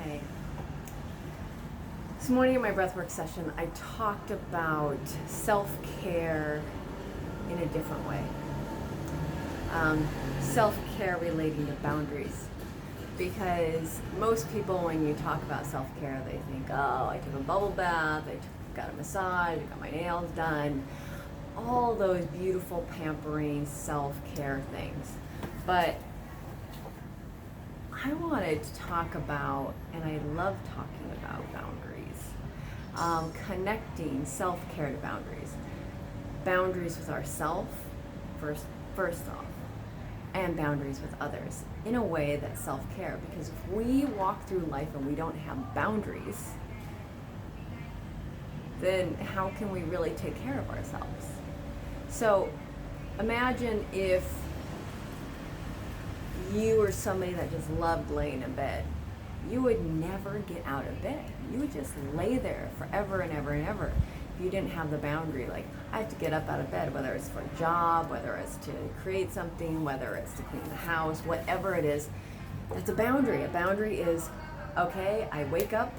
Okay. This morning in my breathwork session, I talked about self-care in a different way. Self-care relating to boundaries. Because most people, when you talk about self-care, they think, oh, I took a bubble bath, I got a massage, I got my nails done. All those beautiful pampering self-care things. But I wanted to talk about, and I love talking about boundaries, connecting self-care to boundaries. Boundaries with ourselves, first off, and boundaries with others in a way that's self-care. Because if we walk through life and we don't have boundaries, then how can we really take care of ourselves? So imagine if you were somebody that just loved laying in bed. You would never get out of bed. You would just lay there forever and ever and ever if you didn't have the boundary. Like, I have to get up out of bed, whether it's for a job, whether it's to create something, whether it's to clean the house, whatever it is. That's a boundary. A boundary is, okay, I wake up,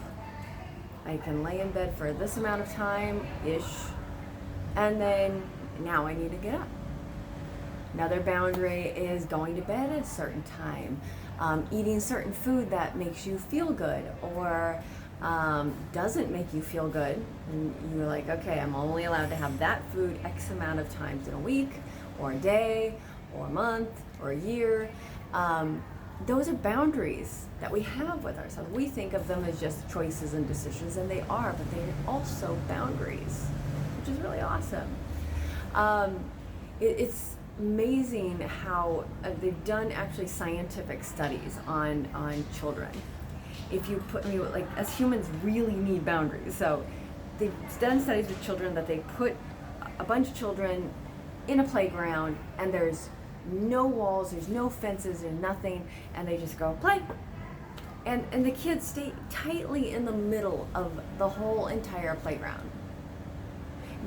I can lay in bed for this amount of time-ish, and then now I need to get up. Another boundary is going to bed at a certain time, eating certain food that makes you feel good or doesn't make you feel good. And you're like, okay, I'm only allowed to have that food X amount of times in a week or a day or a month or a year. Those are boundaries that we have with ourselves. We think of them as just choices and decisions, and they are, but they're also boundaries, which is really awesome. It's amazing how they've done actually scientific studies on children. If you put, like, as humans really need boundaries. So they've done studies with children that they put a bunch of children in a playground and there's no walls, there's no fences, there's nothing, and they just go play. And the kids stay tightly in the middle of the whole entire playground.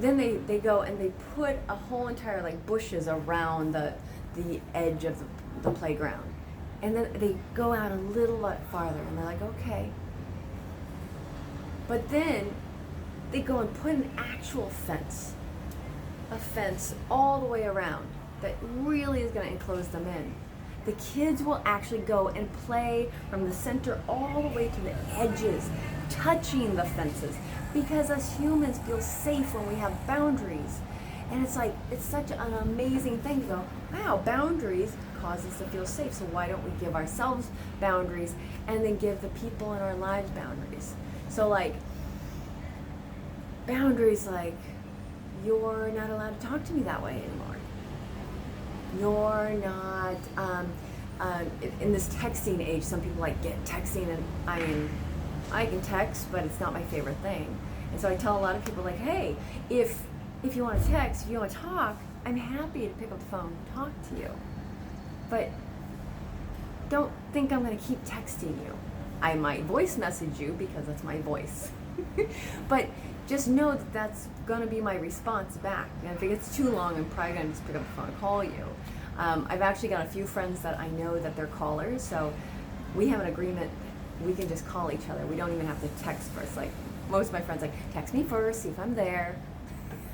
Then they go and they put a whole entire, like, bushes around the edge of the playground. And then they go out a little bit farther and they're like, okay. But then they go and put an actual fence, a fence all the way around that really is going to enclose them in. The kids will actually go and play from the center all the way to the edges, touching the fences, because us humans feel safe when we have boundaries. And it's like, it's such an amazing thing to go, wow, boundaries cause us to feel safe, so why don't we give ourselves boundaries and then give the people in our lives boundaries? So, like, boundaries like, you're not allowed to talk to me that way anymore. You're not, in this texting age, some people like get texting, and I can text, but it's not my favorite thing. And so I tell a lot of people, like, hey, if you want to text, if you want to talk, I'm happy to pick up the phone and talk to you. But don't think I'm going to keep texting you. I might voice message you because that's my voice. But just know that that's going to be my response back. And if it gets too long, I'm probably going to just pick up the phone and call you. I've actually got a few friends that I know that they're callers, so we have an agreement. We can just call each other. We don't even have to text first. Like, most of my friends, like, text me first, see if I'm there.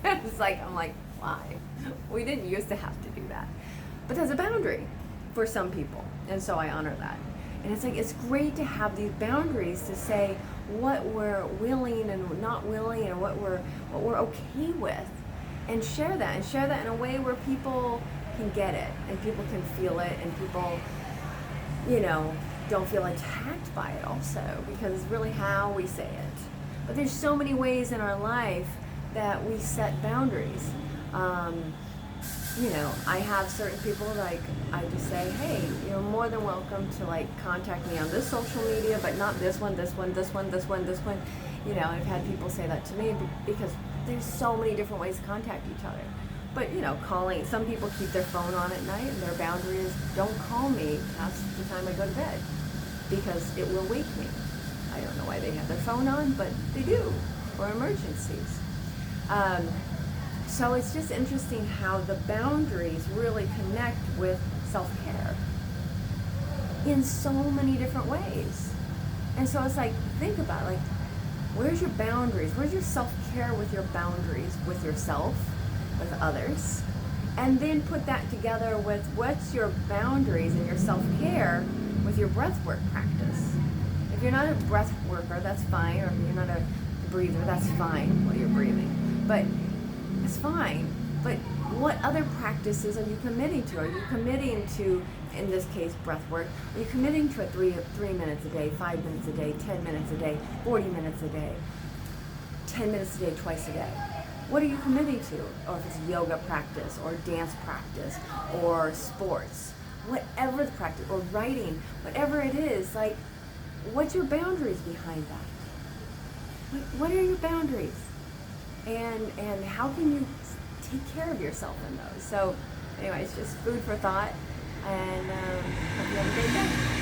It's like, I'm like, why? We didn't used to have to do that. But there's a boundary for some people, and so I honor that. And it's like, it's great to have these boundaries to say what we're willing and not willing, and what we're okay with, and share that in a way where people can get it and people can feel it, and people, don't feel attacked by it also, because it's really how we say it. But there's so many ways in our life that we set boundaries. I have certain people, like, I just say, hey, you're more than welcome to, like, contact me on this social media, but not this one. I've had people say that to me because there's so many different ways to contact each other. But, calling, some people keep their phone on at night, and their boundary is, don't call me past the time I go to bed, because it will wake me. I don't know why they have their phone on, but they do, for emergencies. So it's just interesting how the boundaries really connect with self-care in so many different ways. And so it's like, think about it, like, where's your boundaries? Where's your self-care with your boundaries, with yourself, with others? And then put that together with what's your boundaries and your self-care with your breath work practice. If you're not a breath worker, that's fine, or if you're not a breather, that's fine while you're breathing. But it's fine. But what other practices are you committing to? Are you committing to, in this case, breath work? Are you committing to it 3 minutes a day, 5 minutes a day, 10 minutes a day, 40 minutes a day, 10 minutes a day, twice a day? What are you committing to? Or if it's yoga practice, or dance practice, or sports, whatever the practice, or writing, whatever it is, like, what's your boundaries behind that? What are your boundaries? And how can you take care of yourself in those? So anyway, it's just food for thought, and hope you have a great day.